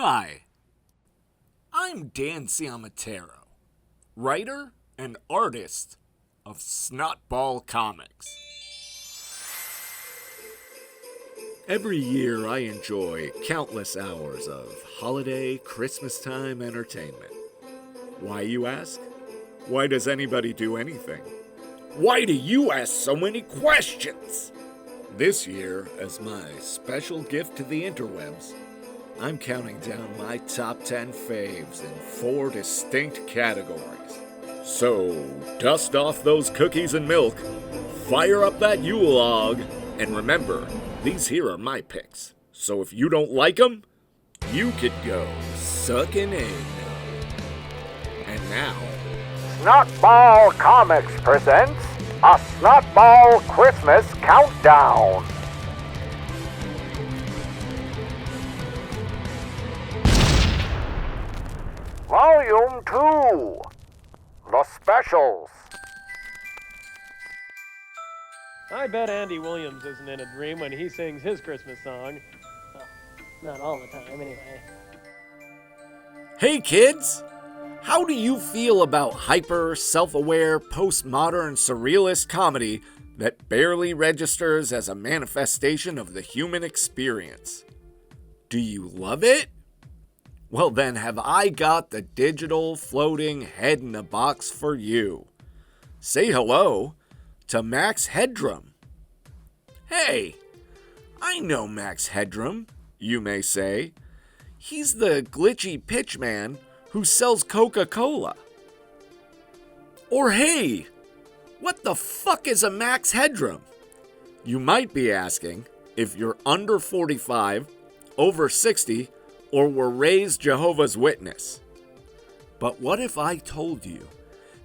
Hi, I'm Dan Ciamatero, writer and artist of Snot-Ball Comix. Every year I enjoy countless hours of holiday, Christmas time entertainment. Why, you ask? Why does anybody do anything? Why do you ask so many questions? This year, as my special gift to the interwebs, I'm counting down my top 10 faves in 4 distinct categories. So, dust off those cookies and milk, fire up that Yule log, and remember, these here are my picks. So if you don't like them, you could go suck an egg. And now, Snot-Ball Comix presents a Snot-Ball Christmas Countdown. Volume 2, The Specials. I bet Andy Williams isn't in a dream when he sings his Christmas song. Well, not all the time, anyway. hey kids! How do you feel about hyper, self-aware, postmodern, surrealist comedy that barely registers as a manifestation of the human experience? Do you love it? Well then, have I got the digital floating head in a box for you. Say hello to Max Headroom. Hey, I know Max Headroom, you may say. He's the glitchy pitchman who sells Coca-Cola. Or hey, what the fuck is a Max Headroom? You might be asking if you're under 45, over 60, or were raised Jehovah's Witness. But what if I told you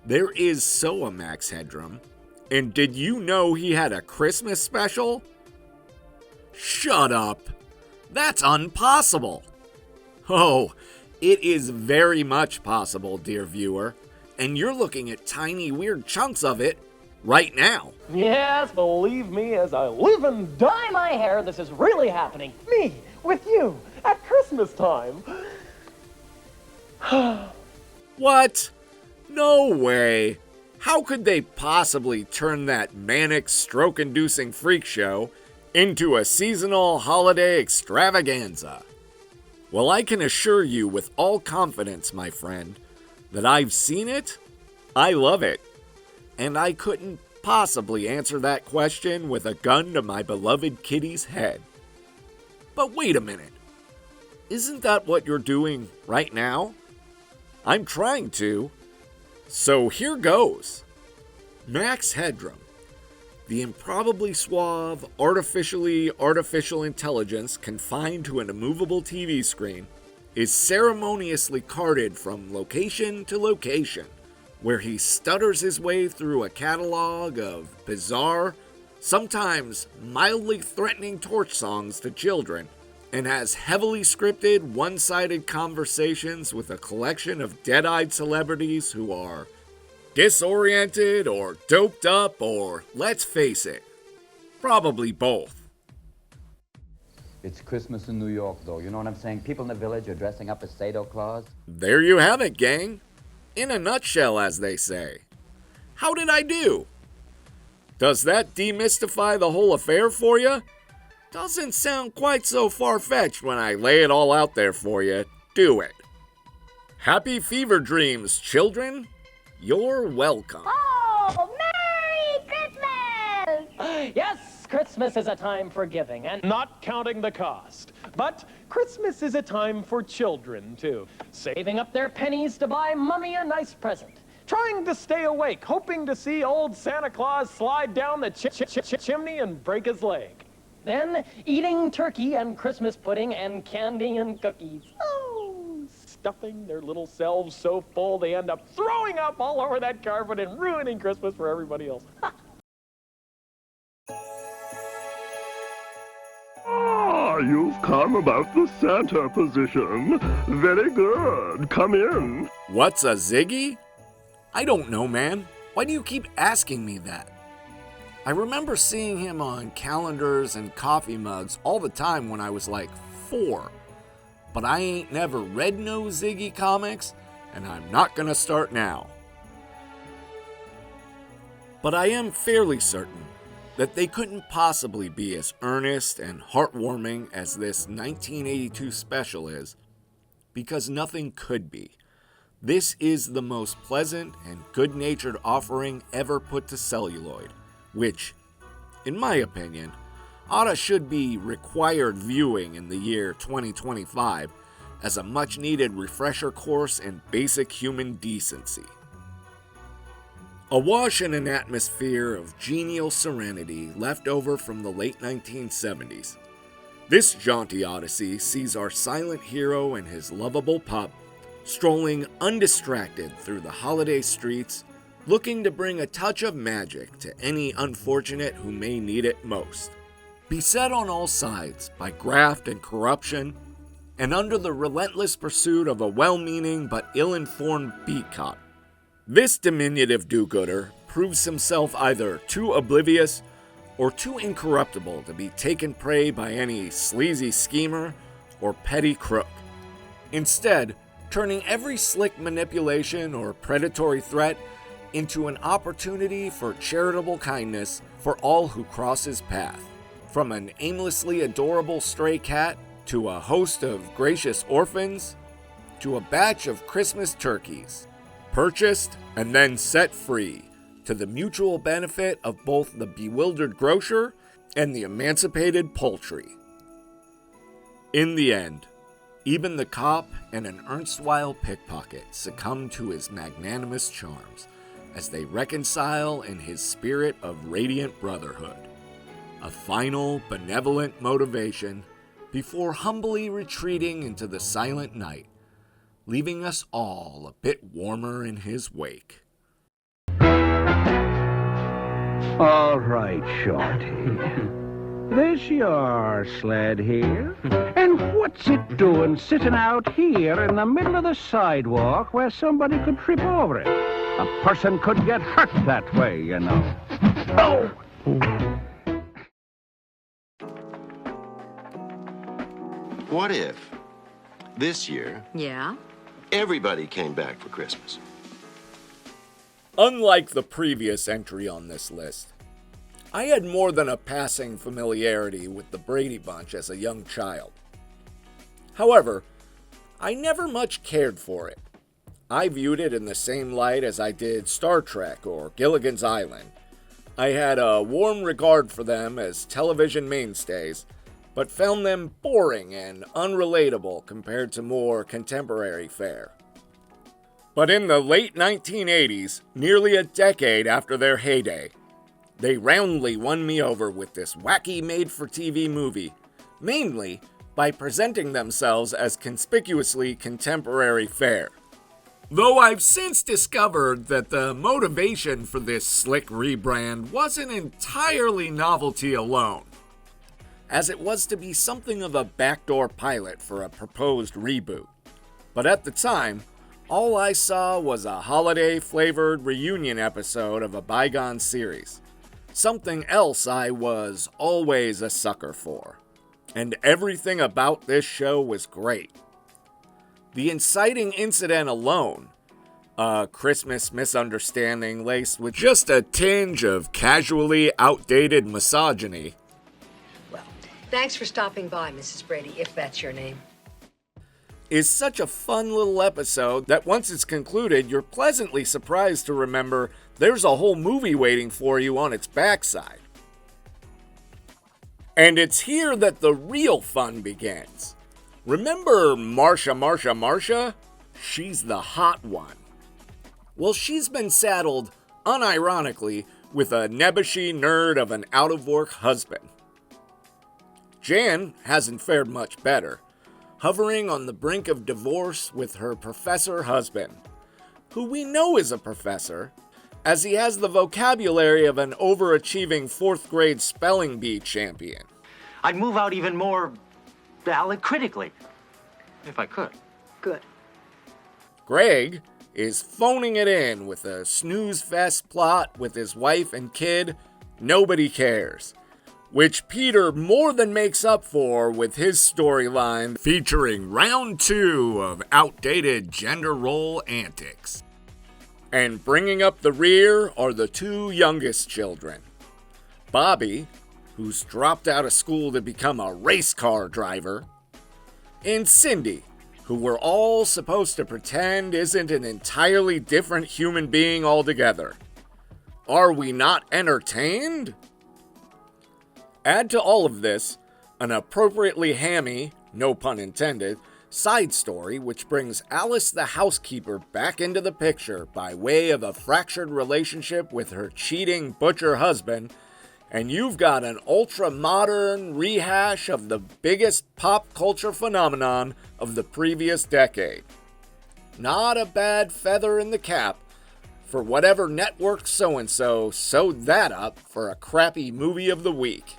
there is so a Max Headroom, and did you know he had a Christmas special? Shut up! That's impossible! Oh, it is very much possible, dear viewer, and you're looking at tiny weird chunks of it right now. Yes, believe me, as I live and dye my hair, this is really happening. Me, with you, at Christmas time. What? No way! How could they possibly turn that manic, stroke-inducing freak show into a seasonal holiday extravaganza? Well, I can assure you with all confidence, my friend, that I've seen it, I love it, and I couldn't possibly answer that question with a gun to my beloved kitty's head. But wait a minute. Isn't that what you're doing right now? I'm trying to. So here goes. Max Headroom, the improbably suave, artificial intelligence confined to an immovable TV screen, is ceremoniously carted from location to location, where he stutters his way through a catalog of bizarre, sometimes mildly threatening torch songs to children, and has heavily scripted, one-sided conversations with a collection of dead-eyed celebrities who are disoriented or doped up or, let's face it, probably both. It's Christmas in New York, though. You know what I'm saying? People in the village are dressing up as Santa Claus. There you have it, gang. In a nutshell, as they say. How did I do? Does that demystify the whole affair for you? Doesn't sound quite so far-fetched when I lay it all out there for you, do it? Happy fever dreams, children. You're welcome. Oh, Merry Christmas! Yes, Christmas is a time for giving and not counting the cost. But Christmas is a time for children, too. Saving up their pennies to buy Mommy a nice present. Trying to stay awake, hoping to see old Santa Claus slide down the chimney and break his leg. Then eating turkey and Christmas pudding and candy and cookies. Oh, stuffing their little selves so full they end up throwing up all over that carpet and ruining Christmas for everybody else. You've come about the Santa position. Very good. Come in. What's a Ziggy? I don't know, man. Why do you keep asking me that? I remember seeing him on calendars and coffee mugs all the time when I was like 4. but I ain't never read no Ziggy comics, and I'm not gonna start now. But I am fairly certain that they couldn't possibly be as earnest and heartwarming as this 1982 special is, because nothing could be. This is the most pleasant and good-natured offering ever put to celluloid, which, in my opinion, should be required viewing in the year 2025 as a much-needed refresher course in basic human decency. Awash in an atmosphere of genial serenity left over from the late 1970s, this jaunty odyssey sees our silent hero and his lovable pup strolling undistracted through the holiday streets, looking to bring a touch of magic to any unfortunate who may need it most. Beset on all sides by graft and corruption, and under the relentless pursuit of a well-meaning but ill-informed beat cop, this diminutive do-gooder proves himself either too oblivious or too incorruptible to be taken prey by any sleazy schemer or petty crook, instead turning every slick manipulation or predatory threat into an opportunity for charitable kindness for all who cross his path. From an aimlessly adorable stray cat, to a host of gracious orphans, to a batch of Christmas turkeys, purchased and then set free, to the mutual benefit of both the bewildered grocer and the emancipated poultry. In the end, even the cop and an erstwhile pickpocket succumb to his magnanimous charms as they reconcile in his spirit of radiant brotherhood, a final benevolent motivation before humbly retreating into the silent night, leaving us all a bit warmer in his wake. All right, Shorty. This your sled here? And what's it doing sitting out here in the middle of the sidewalk where somebody could trip over it? A person could get hurt that way, you know. Oh! What if, this year, Yeah? everybody came back for Christmas? Unlike the previous entry on this list, I had more than a passing familiarity with the Brady Bunch as a young child. However, I never much cared for it. I viewed it in the same light as I did Star Trek or Gilligan's Island. I had a warm regard for them as television mainstays, but found them boring and unrelatable compared to more contemporary fare. But in the late 1980s, nearly a decade after their heyday, they roundly won me over with this wacky made-for-TV movie, mainly by presenting themselves as conspicuously contemporary fare. Though I've since discovered that the motivation for this slick rebrand wasn't entirely novelty alone, as it was to be something of a backdoor pilot for a proposed reboot. But at the time, all I saw was a holiday-flavored reunion episode of a bygone series. Something else I was always a sucker for. And everything about this show was great. The inciting incident alone, a Christmas misunderstanding laced with just a tinge of casually outdated misogyny, Well, thanks for stopping by, Mrs. Brady, if that's your name. is such a fun little episode that once it's concluded, you're pleasantly surprised to remember there's a whole movie waiting for you on its backside. And it's here that the real fun begins. Remember Marsha? She's the hot one. Well, she's been saddled, unironically, with a nebbishy nerd of an out-of-work husband. Jan hasn't fared much better, hovering on the brink of divorce with her professor husband, who we know is a professor, as he has the vocabulary of an overachieving 4th grade spelling bee champion. I'd move out even more critically, if I could. Good. Greg is phoning it in with a snooze fest plot with his wife and kid, Nobody Cares, which Peter more than makes up for with his storyline featuring round 2 of outdated gender role antics. And bringing up the rear are the 2 youngest children. Bobby, who's dropped out of school to become a race car driver, and Cindy, who we're all supposed to pretend isn't an entirely different human being altogether. Are we not entertained? Add to all of this an appropriately hammy, no pun intended, side story which brings Alice the housekeeper back into the picture by way of a fractured relationship with her cheating butcher husband, and you've got an ultra-modern rehash of the biggest pop culture phenomenon of the previous decade. Not a bad feather in the cap for whatever network so-and-so sewed that up for a crappy movie of the week.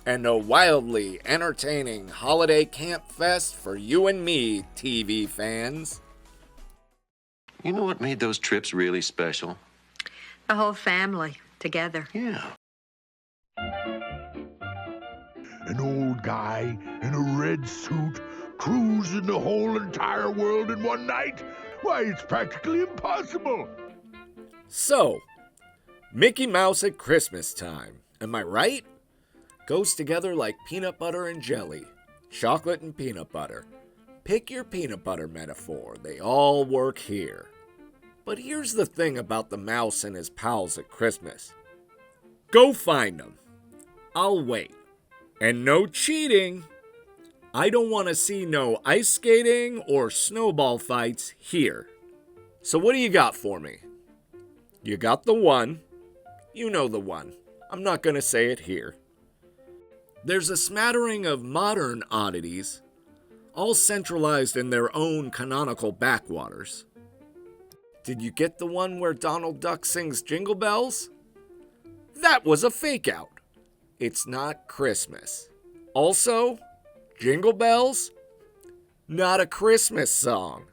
And a wildly entertaining holiday camp fest for you and me, TV fans. You know what made those trips really special? The whole family together. Yeah. An old guy in a red suit cruising the whole entire world in one night? Why, it's practically impossible. So, Mickey Mouse at Christmas time, am I right? Goes together like peanut butter and jelly, chocolate and peanut butter. Pick your peanut butter metaphor, they all work here. But here's the thing about the mouse and his pals at Christmas. Go find them. I'll wait. And no cheating. I don't want to see no ice skating or snowball fights here. So what do you got for me? You got the one. You know the one. I'm not going to say it here. There's a smattering of modern oddities, all centralized in their own canonical backwaters. Did you get the one where Donald Duck sings Jingle Bells? That was a fake out. It's not Christmas. Also, Jingle Bells? Not a Christmas song.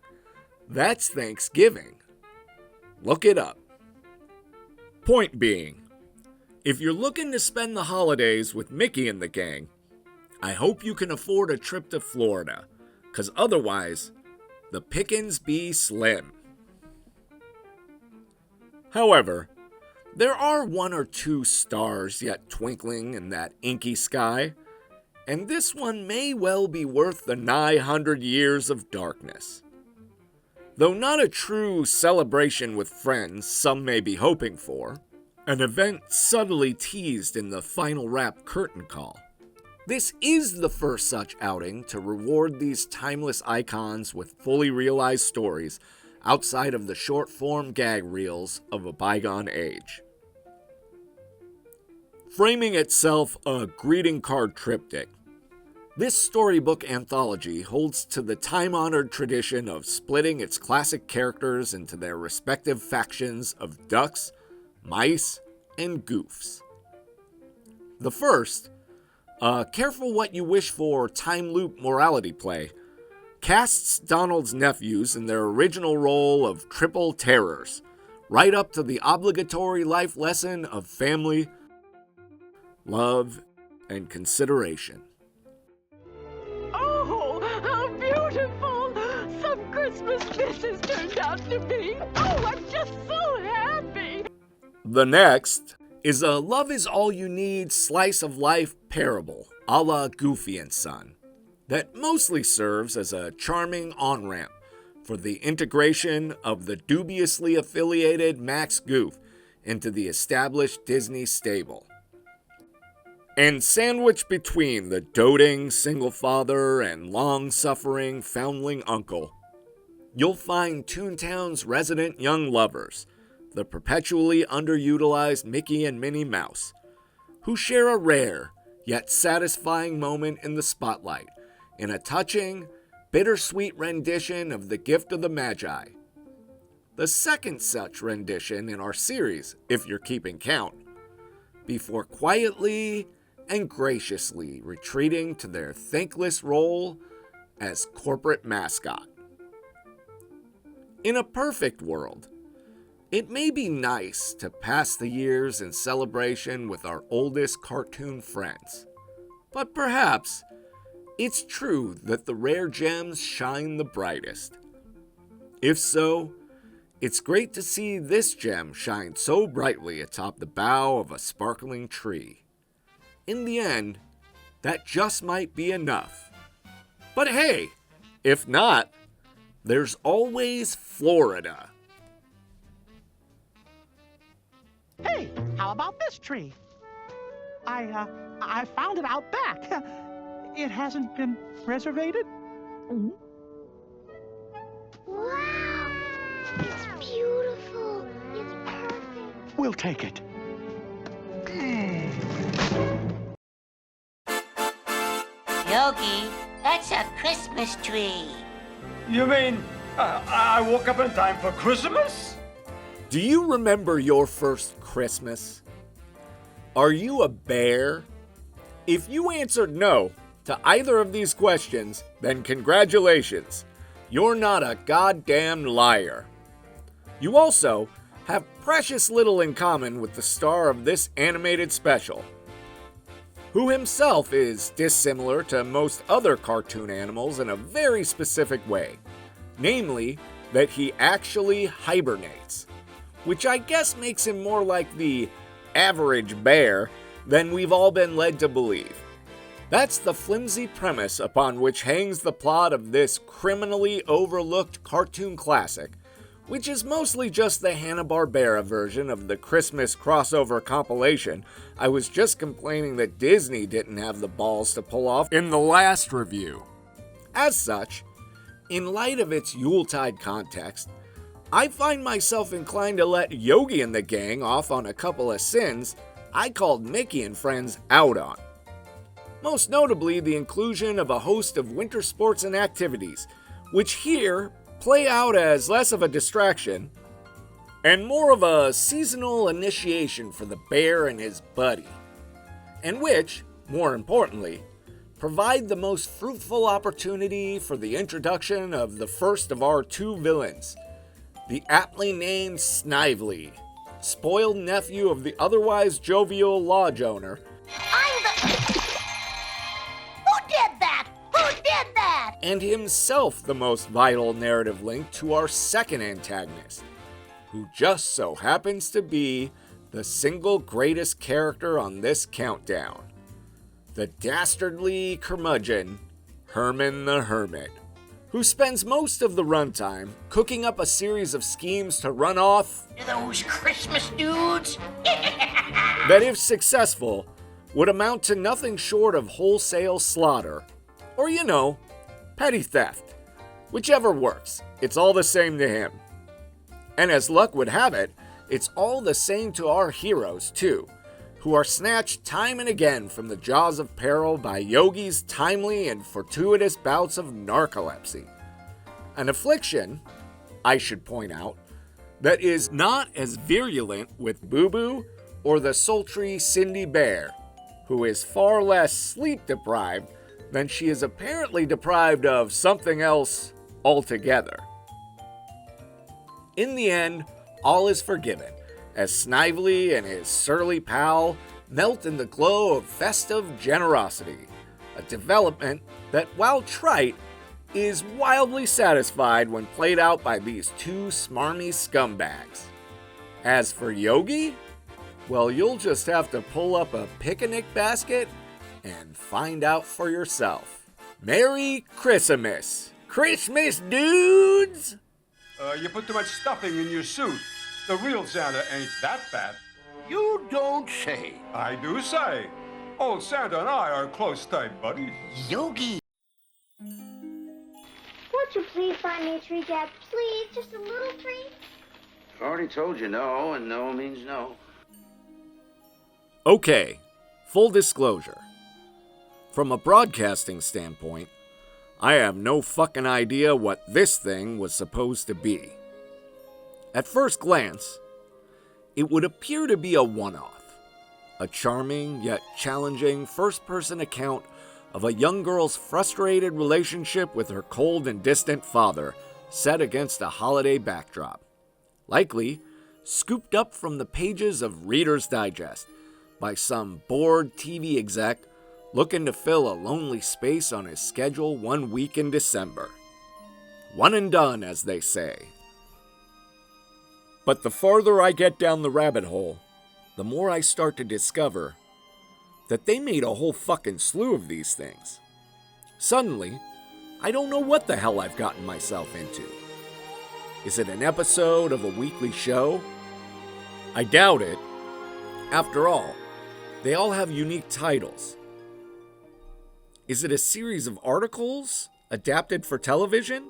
That's Thanksgiving. Look it up. Point being, if you're looking to spend the holidays with Mickey and the gang, I hope you can afford a trip to Florida, 'cause otherwise, the pickings be slim. However, there are 1 or 2 stars yet twinkling in that inky sky, and this one may well be worth the nigh 100 years of darkness. Though not a true celebration with friends some may be hoping for, an event subtly teased in the final wrap curtain call. This is the first such outing to reward these timeless icons with fully realized stories outside of the short-form gag reels of a bygone age. Framing itself a greeting card triptych, this storybook anthology holds to the time-honored tradition of splitting its classic characters into their respective factions of ducks, mice, and goofs. The first, a careful what you wish for time loop morality play, casts Donald's nephews in their original role of triple terrors, right up to the obligatory life lesson of family, love, and consideration. Oh, how beautiful! Some Christmas dishes turned out to be. Oh, I'm just so happy! The next is a love is all you need slice of life parable, a la Goofy and Son, that mostly serves as a charming on-ramp for the integration of the dubiously affiliated Max Goof into the established Disney stable. And sandwiched between the doting single father and long-suffering foundling uncle, you'll find Toontown's resident young lovers, the perpetually underutilized Mickey and Minnie Mouse, who share a rare yet satisfying moment in the spotlight in a touching, bittersweet rendition of The Gift of the Magi. The second such rendition in our series, if you're keeping count, before quietly and graciously retreating to their thankless role as corporate mascot. In a perfect world, It may be nice to pass the years in celebration with our oldest cartoon friends, but perhaps it's true that the rare gems shine the brightest. If so, it's great to see this gem shine so brightly atop the bough of a sparkling tree. In the end, that just might be enough. But hey, if not, there's always Florida. Hey, how about this tree? I found it out back. It hasn't been reservated. Wow! It's beautiful. It's perfect. We'll take it. Yogi, that's a Christmas tree. You mean I woke up in time for Christmas? Do you remember your first Christmas? Are you a bear? If you answered no to either of these questions, then congratulations. You're not a goddamn liar. You also have precious little in common with the star of this animated special, who himself is dissimilar to most other cartoon animals in a very specific way, namely that he actually hibernates, which I guess makes him more like the average bear than we've all been led to believe. That's the flimsy premise upon which hangs the plot of this criminally overlooked cartoon classic, which is mostly just the Hanna-Barbera version of the Christmas crossover compilation I was just complaining that Disney didn't have the balls to pull off in the last review. As such, in light of its Yuletide context, I find myself inclined to let Yogi and the gang off on a couple of sins I called Mickey and friends out on. Most notably, the inclusion of a host of winter sports and activities, which here play out as less of a distraction and more of a seasonal initiation for the bear and his buddy, and which, more importantly, provide the most fruitful opportunity for the introduction of the first of our two villains, the aptly named Snively, spoiled nephew of the otherwise jovial lodge owner. Who did that? Who did that? And himself the most vital narrative link to our second antagonist, who just so happens to be the single greatest character on this countdown, the dastardly curmudgeon, Herman the Hermit, who spends most of the runtime cooking up a series of schemes to run off Those Christmas dudes? that, if successful, would amount to nothing short of wholesale slaughter, or, petty theft. Whichever works, it's all the same to him. And as luck would have it, it's all the same to our heroes, too, who are snatched time and again from the jaws of peril by Yogi's timely and fortuitous bouts of narcolepsy. An affliction, I should point out, that is not as virulent with Boo Boo or the sultry Cindy Bear, who is far less sleep-deprived than she is apparently deprived of something else altogether. In the end, all is forgiven, as Snively and his surly pal melt in the glow of festive generosity, a development that, while trite, is wildly satisfied when played out by these two smarmy scumbags. As for Yogi, well, you'll just have to pull up a picnic basket and find out for yourself. Merry Christmas! Christmas dudes! You put too much stuffing in your suit. The real Santa ain't that fat. You don't say. I do say. Old Santa and I are close tight buddies. Yogi! Won't you please find me a treat, Dad? Please, just a little treat. I already told you no, and no means no. Okay, full disclosure. From a broadcasting standpoint, I have no fucking idea what this thing was supposed to be. At first glance, it would appear to be a one-off, a charming yet challenging first-person account of a young girl's frustrated relationship with her cold and distant father set against a holiday backdrop, likely scooped up from the pages of Reader's Digest by some bored TV exec looking to fill a lonely space on his schedule one week in December. One and done, as they say. But the farther I get down the rabbit hole, the more I start to discover that they made a whole fucking slew of these things. Suddenly, I don't know what the hell I've gotten myself into. Is it an episode of a weekly show? I doubt it. After all, they all have unique titles. Is it a series of articles adapted for television?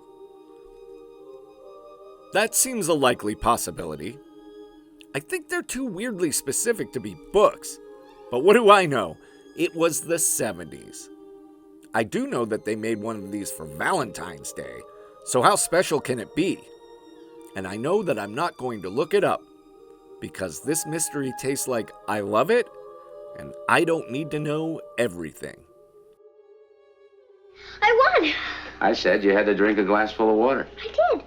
That seems a likely possibility. I think they're too weirdly specific to be books, but what do I know? It was the 70s. I do know that they made one of these for Valentine's Day, so how special can it be? And I know that I'm not going to look it up, because this mystery tastes like I love it, and I don't need to know everything. I won! I said you had to drink a glass full of water. I did.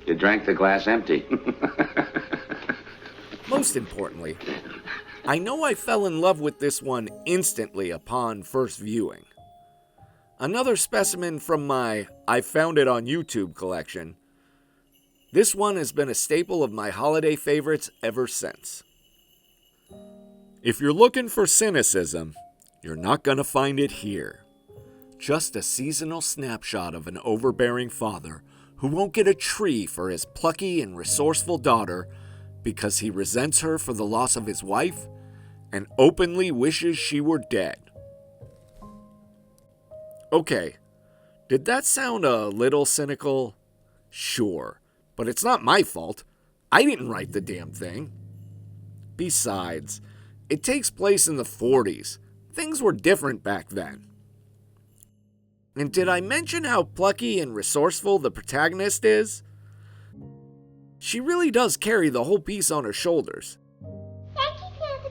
You drank the glass empty. Most importantly, I know I fell in love with this one instantly upon first viewing. Another specimen from my I Found It on YouTube collection. This one has been a staple of my holiday favorites ever since. If you're looking for cynicism, you're not gonna find it here. Just a seasonal snapshot of an overbearing father who won't get a tree for his plucky and resourceful daughter because he resents her for the loss of his wife and openly wishes she were dead. Okay, did that sound a little cynical? Sure, but it's not my fault. I didn't write the damn thing. Besides, it takes place in the 40s. Things were different back then. And did I mention how plucky and resourceful the protagonist is? She really does carry the whole piece on her shoulders. Thank you, Santa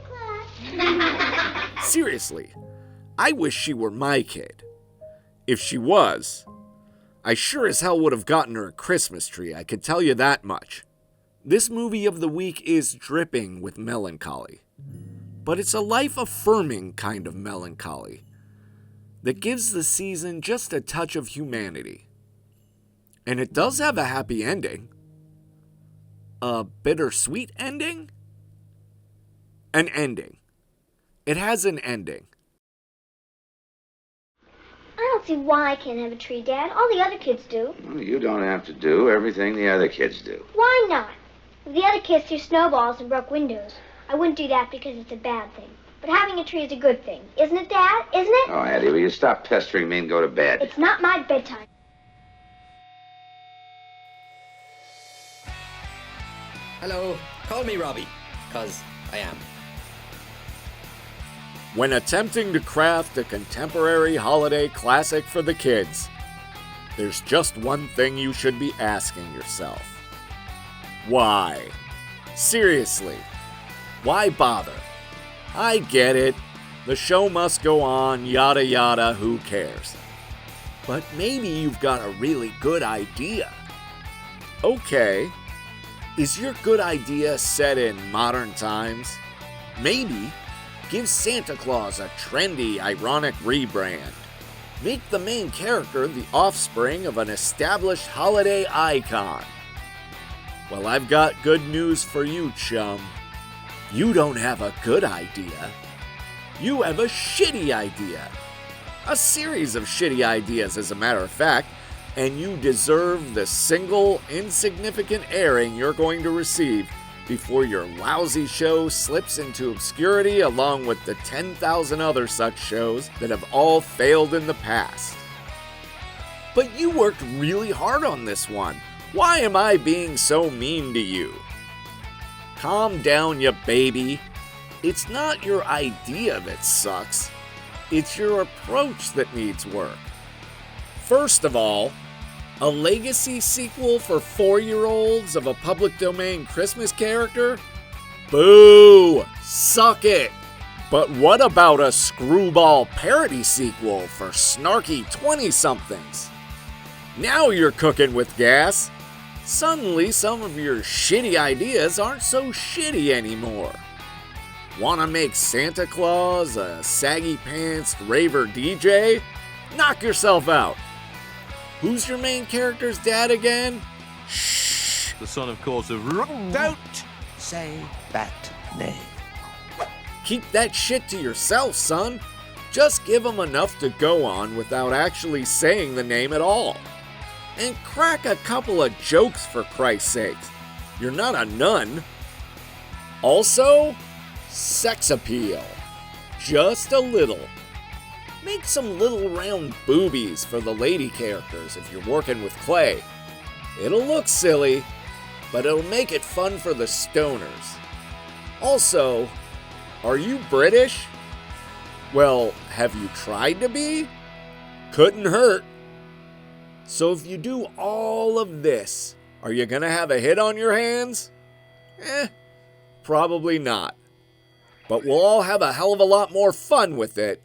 Claus. Seriously, I wish she were my kid. If she was, I sure as hell would have gotten her a Christmas tree, I can tell you that much. This movie of the week is dripping with melancholy, but it's a life-affirming kind of melancholy that gives the season just a touch of humanity. And it does have a happy ending. A bittersweet ending? An ending. It has an ending. I don't see why I can't have a tree, Dad. All the other kids do. Well, you don't have to do everything the other kids do. Why not? If the other kids threw snowballs and broke windows, I wouldn't do that because it's a bad thing. But having a tree is a good thing. Isn't it, Dad? Isn't it? Oh, Addie, will you stop pestering me and go to bed? It's not my bedtime. Hello, call me Robbie, 'cause I am. When attempting to craft a contemporary holiday classic for the kids, there's just one thing you should be asking yourself. Why? Seriously, why bother? I get it. The show must go on, yada yada, who cares? But maybe you've got a really good idea. Okay. Is your good idea set in modern times? Maybe give Santa Claus a trendy, ironic rebrand. Make the main character the offspring of an established holiday icon. Well, I've got good news for you, chum. You don't have a good idea. You have a shitty idea. A series of shitty ideas, as a matter of fact, and you deserve the single, insignificant airing you're going to receive before your lousy show slips into obscurity along with the 10,000 other such shows that have all failed in the past. But you worked really hard on this one. Why am I being so mean to you? Calm down, you baby. It's not your idea that sucks. It's your approach that needs work. First of all, a legacy sequel for 4-year-olds of a public domain Christmas character? Boo! Suck it! But what about a screwball parody sequel for snarky 20-somethings? Now you're cooking with gas. suddenly some of your shitty ideas aren't so shitty anymore. Wanna make Santa Claus a saggy-pantsed raver DJ? Knock yourself out. Who's your main character's dad again? Shh. The son, of course, of... Don't say that name. Keep that shit to yourself, son. Just give him enough to go on without actually saying the name at all. And crack a couple of jokes, for Christ's sakes. You're not a nun. Also, sex appeal. Just a little. Make some little round boobies for the lady characters if you're working with clay. It'll look silly, but it'll make it fun for the stoners. Also, are you British? Well, have you tried to be? Couldn't hurt. So if you do all of this, are you gonna have a hit on your hands? Probably not. But we'll all have a hell of a lot more fun with it.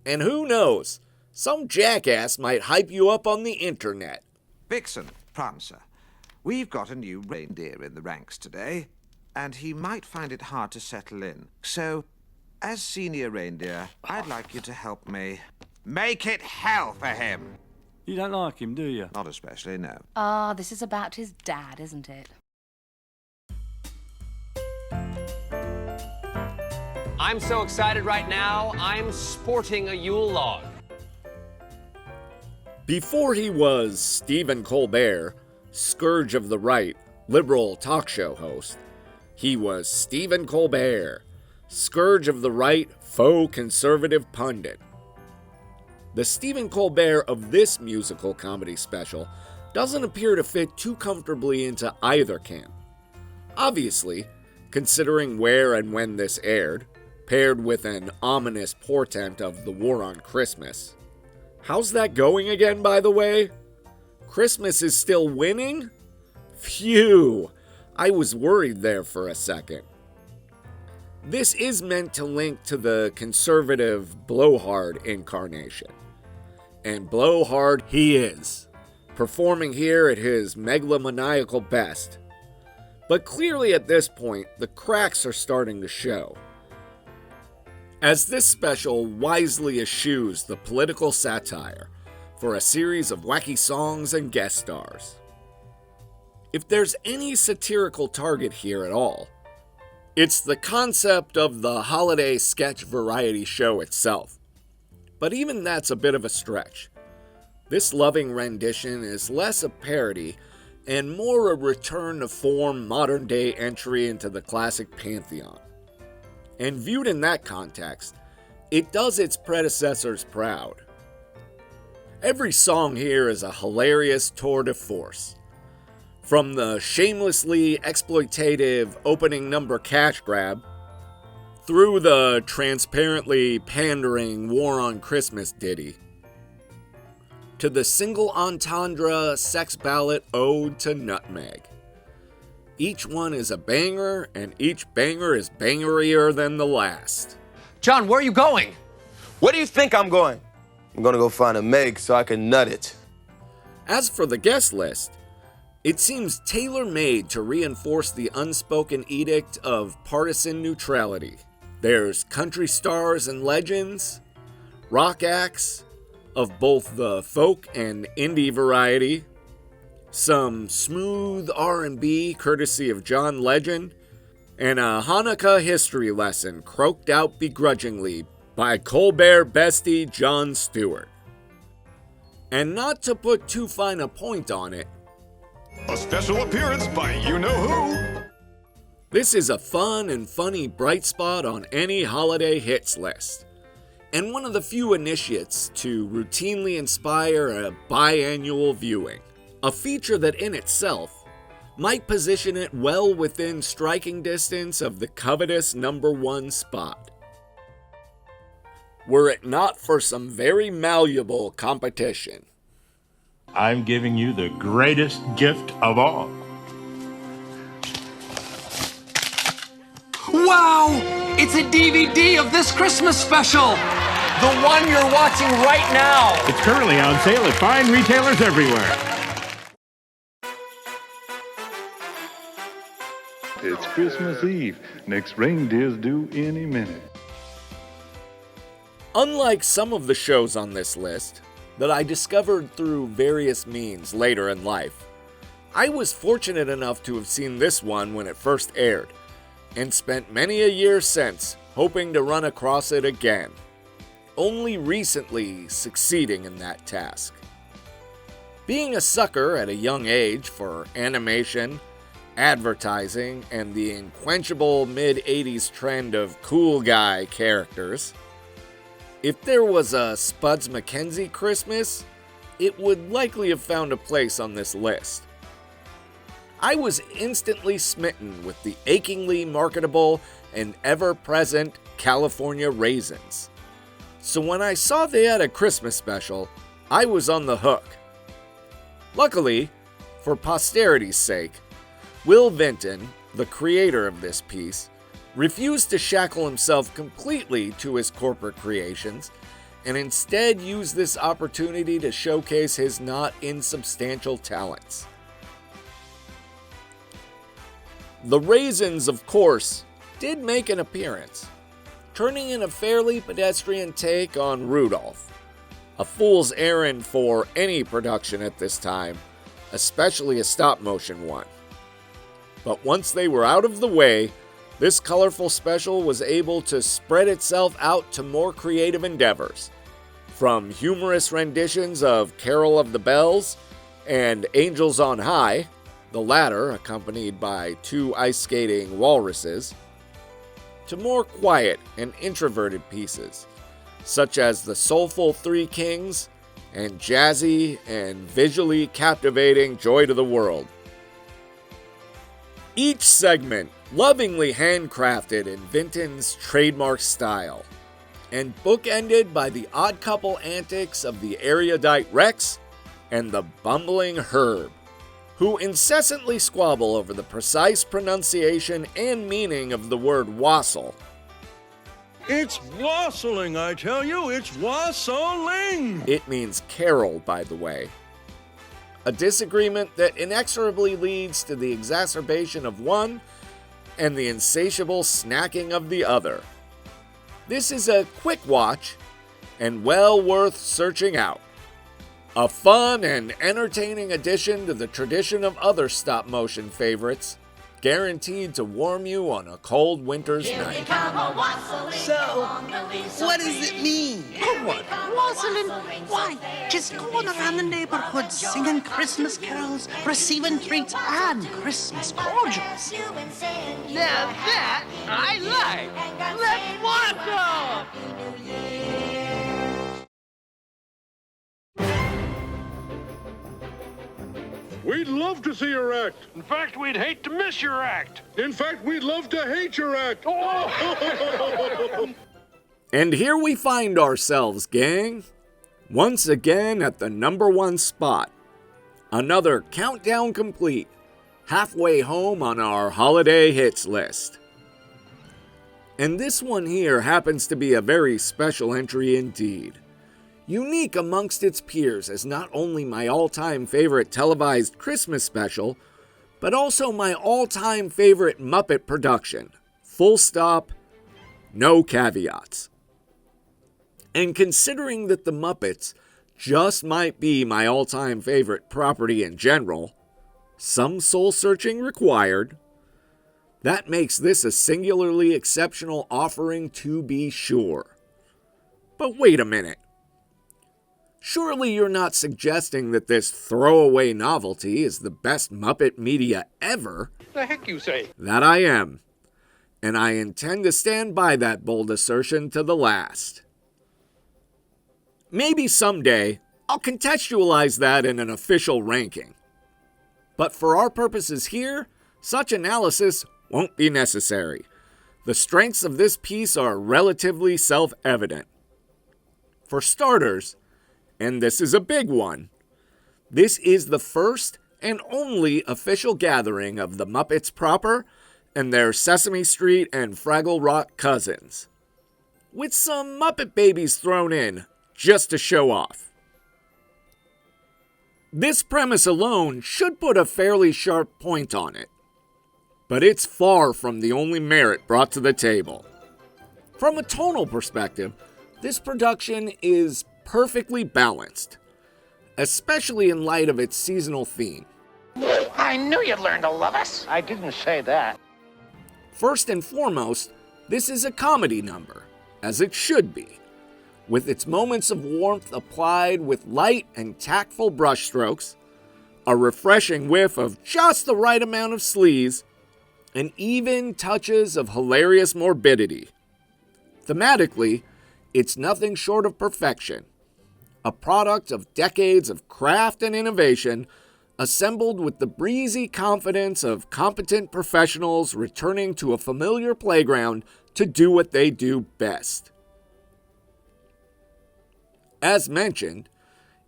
And who knows, some jackass might hype you up on the internet. Vixen, Prancer, we've got a new reindeer in the ranks today, and he might find it hard to settle in. So, as senior reindeer, I'd like you to help me make it hell for him. You don't like him, do you? Not especially, no. Ah, this is about his dad, isn't it? I'm so excited right now, I'm sporting a Yule log. Before he was Stephen Colbert, scourge of the right, liberal talk show host, he was Stephen Colbert, scourge of the right, faux conservative pundit. The Stephen Colbert of this musical comedy special doesn't appear to fit too comfortably into either camp. Obviously, considering where and when this aired, paired with an ominous portent of the war on Christmas. How's that going again, by the way? Christmas is still winning? Phew! I was worried there for a second. This is meant to link to the conservative blowhard incarnation. And blowhard he is, performing here at his megalomaniacal best. But clearly at this point, the cracks are starting to show. As this special wisely eschews the political satire for a series of wacky songs and guest stars. If there's any satirical target here at all, it's the concept of the holiday sketch variety show itself. But even that's a bit of a stretch. This loving rendition is less a parody and more a return to form modern-day entry into the classic pantheon. And viewed in that context, it does its predecessors proud. Every song here is a hilarious tour de force. From the shamelessly exploitative opening number cash grab, through the transparently pandering War on Christmas ditty, to the single entendre sex ballad ode to Nutmeg. Each one is a banger, and each banger is bangerier than the last. John, where are you going? Where do you think I'm going? I'm gonna go find a Meg so I can nut it. As for the guest list, it seems tailor-made to reinforce the unspoken edict of partisan neutrality. There's country stars and legends, rock acts of both the folk and indie variety, some smooth R&B courtesy of John Legend, and a Hanukkah history lesson croaked out begrudgingly by Colbert bestie Jon Stewart. And not to put too fine a point on it, a special appearance by you-know-who. This is a fun and funny bright spot on any holiday hits list, and one of the few initiates to routinely inspire a biannual viewing. A feature that in itself might position it well within striking distance of the covetous #1 spot. Were it not for some very malleable competition. I'm giving you the greatest gift of all. Wow! It's a DVD of this Christmas special! The one you're watching right now! It's currently on sale at fine retailers everywhere. It's Christmas Eve. Next reindeer's due any minute. Unlike some of the shows on this list that I discovered through various means later in life, I was fortunate enough to have seen this one when it first aired, and spent many a year since hoping to run across it again, only recently succeeding in that task. Being a sucker at a young age for animation, advertising, and the unquenchable mid-80s trend of cool guy characters, if there was a Spuds MacKenzie Christmas, it would likely have found a place on this list. I was instantly smitten with the achingly marketable and ever-present California raisins. So when I saw they had a Christmas special, I was on the hook. Luckily, for posterity's sake, Will Vinton, the creator of this piece, refused to shackle himself completely to his corporate creations, and instead used this opportunity to showcase his not insubstantial talents. The raisins, of course, did make an appearance, turning in a fairly pedestrian take on Rudolph, a fool's errand for any production at this time, especially a stop-motion one. But once they were out of the way, this colorful special was able to spread itself out to more creative endeavors, from humorous renditions of Carol of the Bells and Angels on High, the latter accompanied by 2 ice-skating walruses, to more quiet and introverted pieces, such as the soulful Three Kings and jazzy and visually captivating Joy to the World. Each segment lovingly handcrafted in Vinton's trademark style, and bookended by the odd couple antics of the erudite Rex and the bumbling Herb, who incessantly squabble over the precise pronunciation and meaning of the word wassail. It's wassailing, I tell you, it's wassailing! It means carol, by the way. A disagreement that inexorably leads to the exacerbation of one and the insatiable snacking of the other. This is a quick watch and well worth searching out. A fun and entertaining addition to the tradition of other stop-motion favorites, guaranteed to warm you on a cold winter's night. So, what does it mean? What? Wassailing? Why, just going around the neighborhood singing Christmas carols, receiving treats, and Christmas cordials. Now that I like. Let's wassel! We'd love to see your act. In fact, we'd hate to miss your act. In fact, we'd love to hate your act. And here we find ourselves, gang, once again at the #1 spot. Another countdown complete, halfway home on our holiday hits list. And this one here happens to be a very special entry indeed. Unique amongst its peers as not only my all-time favorite televised Christmas special, but also my all-time favorite Muppet production. Full stop, no caveats. And considering that the Muppets just might be my all-time favorite property in general, some soul-searching required, that makes this a singularly exceptional offering to be sure. But wait a minute. Surely you're not suggesting that this throwaway novelty is the best Muppet media ever? The heck you say? That I am. And I intend to stand by that bold assertion to the last. Maybe someday I'll contextualize that in an official ranking. But for our purposes here, such analysis won't be necessary. The strengths of this piece are relatively self-evident. For starters, and this is a big one, this is the first and only official gathering of the Muppets proper and their Sesame Street and Fraggle Rock cousins, with some Muppet babies thrown in just to show off. This premise alone should put a fairly sharp point on it. but it's far from the only merit brought to the table. From a tonal perspective, this production is perfectly balanced, especially in light of its seasonal theme. I knew you'd learn to love us. I didn't say that. First and foremost, this is a comedy number, as it should be, with its moments of warmth applied with light and tactful brushstrokes, a refreshing whiff of just the right amount of sleaze, and even touches of hilarious morbidity. Thematically, it's nothing short of perfection, a product of decades of craft and innovation, assembled with the breezy confidence of competent professionals returning to a familiar playground to do what they do best. As mentioned,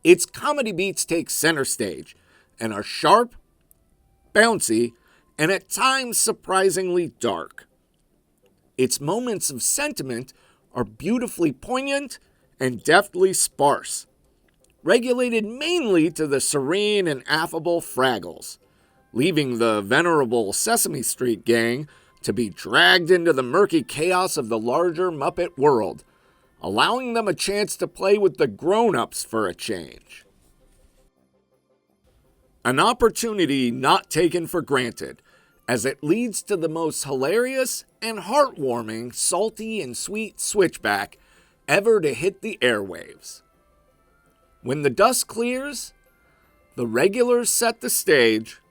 its comedy beats take center stage and are sharp, bouncy, and at times surprisingly dark. Its moments of sentiment are beautifully poignant and deftly sparse, regulated mainly to the serene and affable Fraggles, leaving the venerable Sesame Street gang to be dragged into the murky chaos of the larger Muppet world, allowing them a chance to play with the grown-ups for a change. An opportunity not taken for granted, as it leads to the most hilarious and heartwarming salty and sweet switchback ever to hit the airwaves. When the dust clears, the regulars set the stage,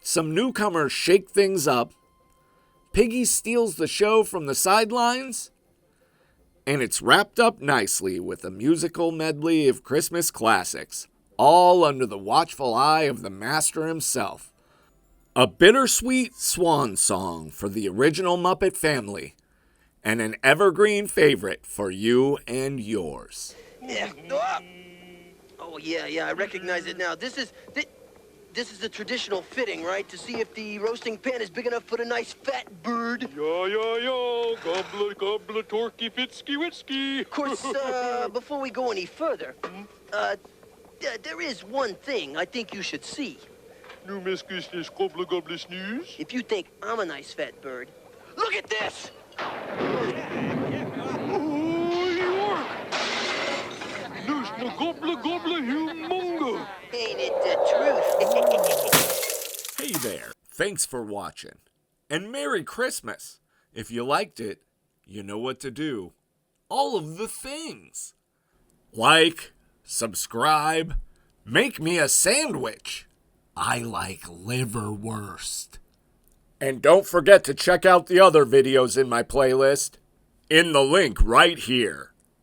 some newcomers shake things up, Piggy steals the show from the sidelines, and it's wrapped up nicely with a musical medley of Christmas classics, all under the watchful eye of the master himself. A bittersweet swan song for the original Muppet family, and an evergreen favorite for you and yours. Yeah. Oh, yeah, I recognize it now. This is the traditional fitting, right? To see if the roasting pan is big enough for a nice fat bird. Yeah, gobbler, gobbler, torky, fitsky, witsky. Of course, before we go any further, there is one thing I think you should see. Nu miskus is gobbler, gobbler, snooze. If you think I'm a nice fat bird, look at this! Gobbler, gobbler, humongo. Ain't it the truth? Hey there, thanks for watching. And Merry Christmas. If you liked it, you know what to do. All of the things. Like, subscribe, make me a sandwich. I like liverwurst. And don't forget to check out the other videos in my playlist in the link right here.